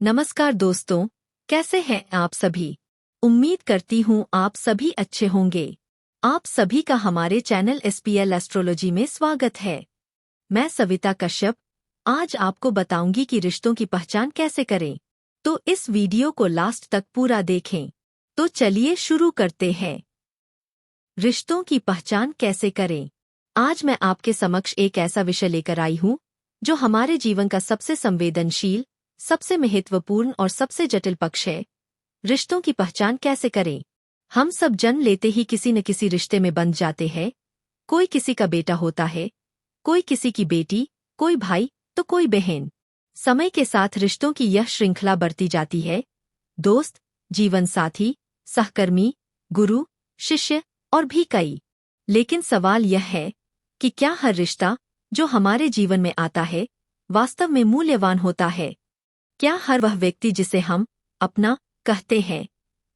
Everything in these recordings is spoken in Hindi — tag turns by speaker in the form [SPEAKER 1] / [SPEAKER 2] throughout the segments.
[SPEAKER 1] नमस्कार दोस्तों, कैसे हैं आप सभी। उम्मीद करती हूँ आप सभी अच्छे होंगे। आप सभी का हमारे चैनल SPL एस्ट्रोलॉजी में स्वागत है। मैं सविता कश्यप आज आपको बताऊंगी कि रिश्तों की पहचान कैसे करें। तो इस वीडियो को लास्ट तक पूरा देखें। तो चलिए शुरू करते हैं। रिश्तों की पहचान कैसे करें। आज मैं आपके समक्ष एक ऐसा विषय लेकर आई हूँ जो हमारे जीवन का सबसे संवेदनशील, सबसे महत्वपूर्ण और सबसे जटिल पक्ष है। रिश्तों की पहचान कैसे करें। हम सब जन्म लेते ही किसी न किसी रिश्ते में बंध जाते हैं। कोई किसी का बेटा होता है, कोई किसी की बेटी, कोई भाई तो कोई बहन। समय के साथ रिश्तों की यह श्रृंखला बढ़ती जाती है। दोस्त, जीवन साथी, सहकर्मी, गुरु, शिष्य और भी कई। लेकिन सवाल यह है कि क्या हर रिश्ता जो हमारे जीवन में आता है वास्तव में मूल्यवान होता है। क्या हर वह व्यक्ति जिसे हम अपना कहते हैं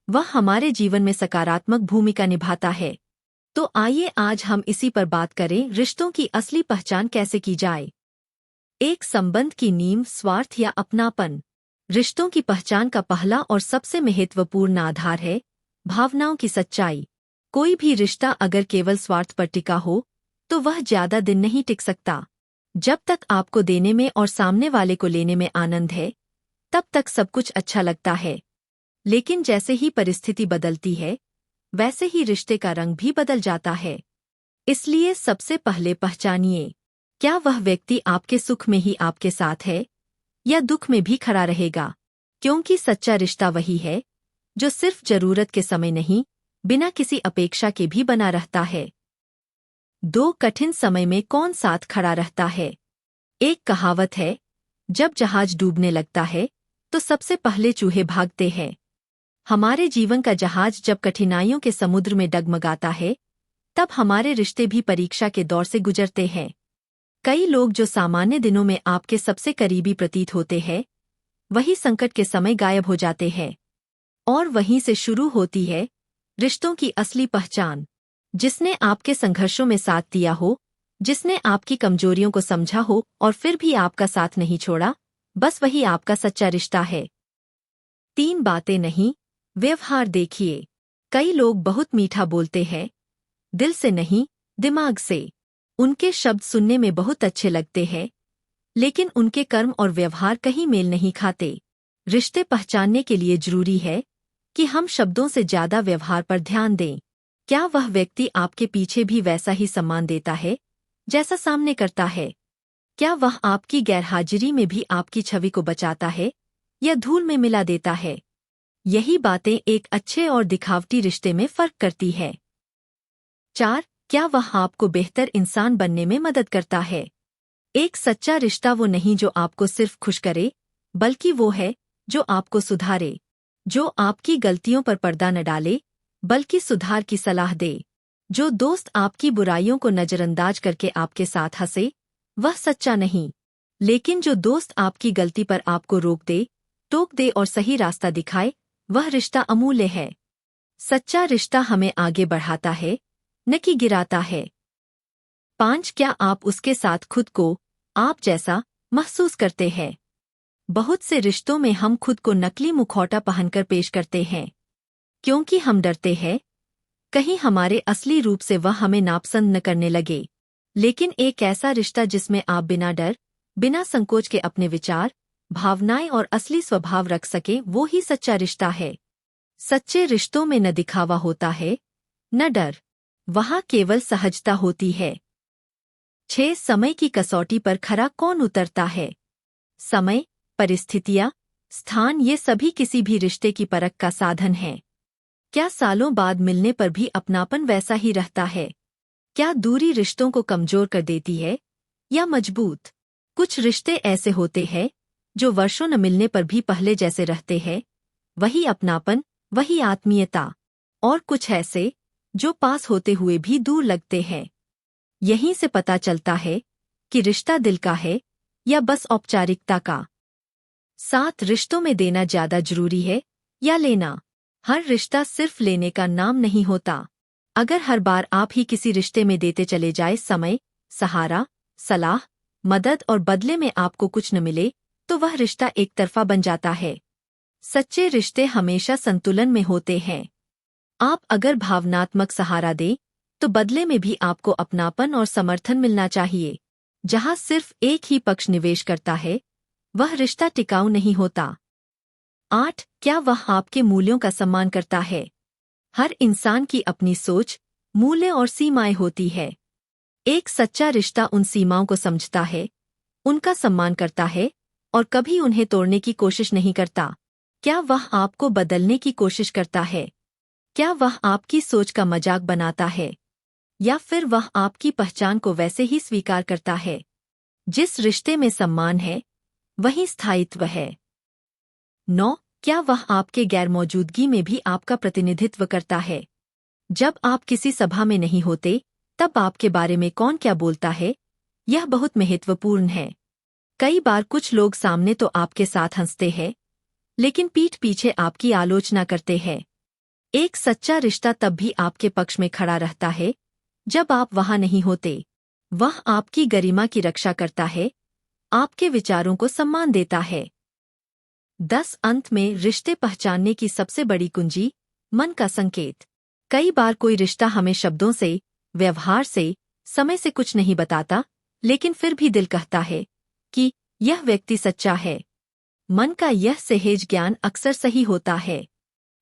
[SPEAKER 1] वह हमारे जीवन में सकारात्मक भूमिका निभाता है। तो आइए आज हम इसी पर बात करें, रिश्तों की असली पहचान कैसे की जाए। एक संबंध की नींव स्वार्थ या अपनापन। रिश्तों की पहचान का पहला और सबसे महत्वपूर्ण आधार है भावनाओं की सच्चाई। कोई भी रिश्ता अगर केवल स्वार्थ पर टिका हो तो वह ज्यादा दिन नहीं टिक सकता। जब तक आपको देने में और सामने वाले को लेने में आनंद है तब तक सब कुछ अच्छा लगता है। लेकिन जैसे ही परिस्थिति बदलती है वैसे ही रिश्ते का रंग भी बदल जाता है। इसलिए सबसे पहले पहचानिए, क्या वह व्यक्ति आपके सुख में ही आपके साथ है या दुख में भी खड़ा रहेगा। क्योंकि सच्चा रिश्ता वही है जो सिर्फ जरूरत के समय नहीं, बिना किसी अपेक्षा के भी बना रहता है। दो कठिन समय में कौन साथ खड़ा रहता है। एक कहावत है, जब जहाज डूबने लगता है तो सबसे पहले चूहे भागते हैं। हमारे जीवन का जहाज जब कठिनाइयों के समुद्र में डगमगाता है तब हमारे रिश्ते भी परीक्षा के दौर से गुजरते हैं। कई लोग जो सामान्य दिनों में आपके सबसे करीबी प्रतीत होते हैं वही संकट के समय गायब हो जाते हैं। और वहीं से शुरू होती है रिश्तों की असली पहचान। जिसने आपके संघर्षों में साथ दिया हो, जिसने आपकी कमजोरियों को समझा हो और फिर भी आपका साथ नहीं छोड़ा, बस वही आपका सच्चा रिश्ता है। 3 बातें नहीं, व्यवहार देखिए। कई लोग बहुत मीठा बोलते हैं, दिल से नहीं, दिमाग से। उनके शब्द सुनने में बहुत अच्छे लगते हैं, लेकिन उनके कर्म और व्यवहार कहीं मेल नहीं खाते। रिश्ते पहचानने के लिए जरूरी है कि हम शब्दों से ज्यादा व्यवहार पर ध्यान दें। क्या वह व्यक्ति आपके पीछे भी वैसा ही सम्मान देता है जैसा सामने करता है। क्या वह आपकी गैरहाजिरी में भी आपकी छवि को बचाता है या धूल में मिला देता है। यही बातें एक अच्छे और दिखावटी रिश्ते में फर्क करती है। 4. क्या वह आपको बेहतर इंसान बनने में मदद करता है। एक सच्चा रिश्ता वो नहीं जो आपको सिर्फ खुश करे, बल्कि वो है जो आपको सुधारे, जो आपकी गलतियों पर पर्दा न डाले बल्कि सुधार की सलाह दे। जो दोस्त आपकी बुराइयों को नजरअंदाज करके आपके साथ हंसे वह सच्चा नहीं, लेकिन जो दोस्त आपकी गलती पर आपको रोक दे, टोक दे और सही रास्ता दिखाए, वह रिश्ता अमूल्य है। सच्चा रिश्ता हमें आगे बढ़ाता है, न कि गिराता है। 5. क्या आप उसके साथ खुद को आप जैसा महसूस करते हैं। बहुत से रिश्तों में हम खुद को नकली मुखौटा पहनकर पेश करते हैं, क्योंकि हम डरते हैं कहीं हमारे असली रूप से वह हमें नापसंद न करने लगे। लेकिन एक ऐसा रिश्ता जिसमें आप बिना डर, बिना संकोच के अपने विचार, भावनाएं और असली स्वभाव रख सके, वो ही सच्चा रिश्ता है। सच्चे रिश्तों में न दिखावा होता है, न डर, वहाँ केवल सहजता होती है। 6. समय की कसौटी पर खरा कौन उतरता है। समय, परिस्थितियाँ, स्थान ये सभी किसी भी रिश्ते की परख का साधन हैं। क्या सालों बाद मिलने पर भी अपनापन वैसा ही रहता है। क्या दूरी रिश्तों को कमजोर कर देती है या मजबूत। कुछ रिश्ते ऐसे होते हैं जो वर्षों न मिलने पर भी पहले जैसे रहते हैं, वही अपनापन, वही आत्मीयता। और कुछ ऐसे जो पास होते हुए भी दूर लगते हैं। यहीं से पता चलता है कि रिश्ता दिल का है या बस औपचारिकता का। 7. रिश्तों में देना ज्यादा जरूरी है या लेना। हर रिश्ता सिर्फ लेने का नाम नहीं होता। अगर हर बार आप ही किसी रिश्ते में देते चले जाए समय, सहारा, सलाह, मदद और बदले में आपको कुछ न मिले, तो वह रिश्ता एक तरफा बन जाता है। सच्चे रिश्ते हमेशा संतुलन में होते हैं। आप अगर भावनात्मक सहारा दें, तो बदले में भी आपको अपनापन और समर्थन मिलना चाहिए। जहां सिर्फ एक ही पक्ष निवेश करता है, वह रिश्ता टिकाऊ नहीं होता। 8. क्या वह आपके मूल्यों का सम्मान करता है? हर इंसान की अपनी सोच, मूल्य और सीमाएं होती है। एक सच्चा रिश्ता उन सीमाओं को समझता है, उनका सम्मान करता है और कभी उन्हें तोड़ने की कोशिश नहीं करता। क्या वह आपको बदलने की कोशिश करता है? क्या वह आपकी सोच का मजाक बनाता है? या फिर वह आपकी पहचान को वैसे ही स्वीकार करता है? जिस रिश्ते में सम्मान है, वहीं स्थायित्व है। 9. क्या वह आपके गैरमौजूदगी में भी आपका प्रतिनिधित्व करता है? जब आप किसी सभा में नहीं होते, तब आपके बारे में कौन क्या बोलता है, यह बहुत महत्वपूर्ण है। कई बार कुछ लोग सामने तो आपके साथ हंसते हैं, लेकिन पीठ पीछे आपकी आलोचना करते हैं। एक सच्चा रिश्ता तब भी आपके पक्ष में खड़ा रहता है, जब आप वहां नहीं होते। वह आपकी गरिमा की रक्षा करता है, आपके विचारों को सम्मान देता है। 10. अंत में रिश्ते पहचानने की सबसे बड़ी कुंजी, मन का संकेत। कई बार कोई रिश्ता हमें शब्दों से, व्यवहार से, समय से कुछ नहीं बताता, लेकिन फिर भी दिल कहता है कि यह व्यक्ति सच्चा है। मन का यह सहज ज्ञान अक्सर सही होता है।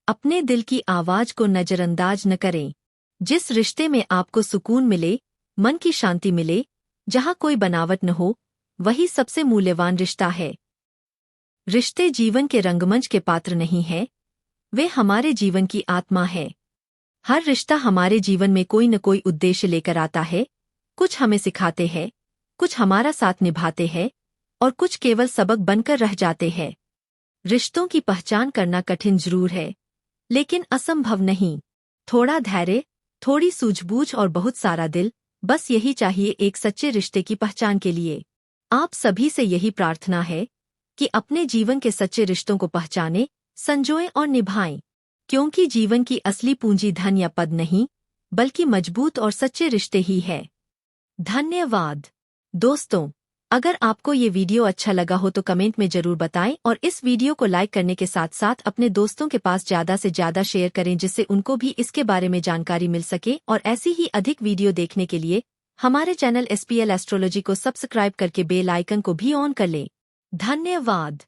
[SPEAKER 1] अपने दिल की आवाज को नजरअंदाज न करें। जिस रिश्ते में आपको सुकून मिले, मन की शांति मिले, जहां कोई बनावट न हो, वही सबसे मूल्यवान रिश्ता है। रिश्ते जीवन के रंगमंच के पात्र नहीं हैं, वे हमारे जीवन की आत्मा है। हर रिश्ता हमारे जीवन में कोई न कोई उद्देश्य लेकर आता है। कुछ हमें सिखाते हैं, कुछ हमारा साथ निभाते हैं और कुछ केवल सबक बनकर रह जाते हैं। रिश्तों की पहचान करना कठिन जरूर है, लेकिन असंभव नहीं। थोड़ा धैर्य, थोड़ी सूझबूझ और बहुत सारा दिल, बस यही चाहिए एक सच्चे रिश्ते की पहचान के लिए। आप सभी से यही प्रार्थना है कि अपने जीवन के सच्चे रिश्तों को पहचानें, संजोएं और निभाएं, क्योंकि जीवन की असली पूंजी धन या पद नहीं, बल्कि मजबूत और सच्चे रिश्ते ही है। धन्यवाद। दोस्तों, अगर आपको ये वीडियो अच्छा लगा हो तो कमेंट में जरूर बताएं और इस वीडियो को लाइक करने के साथ साथ अपने दोस्तों के पास ज़्यादा से ज़्यादा शेयर करें, जिससे उनको भी इसके बारे में जानकारी मिल सके। और ऐसी ही अधिक वीडियो देखने के लिए हमारे चैनल SPL एस्ट्रोलॉजी को सब्सक्राइब करके बेल आइकन को भी ऑन कर लें। धन्यवाद।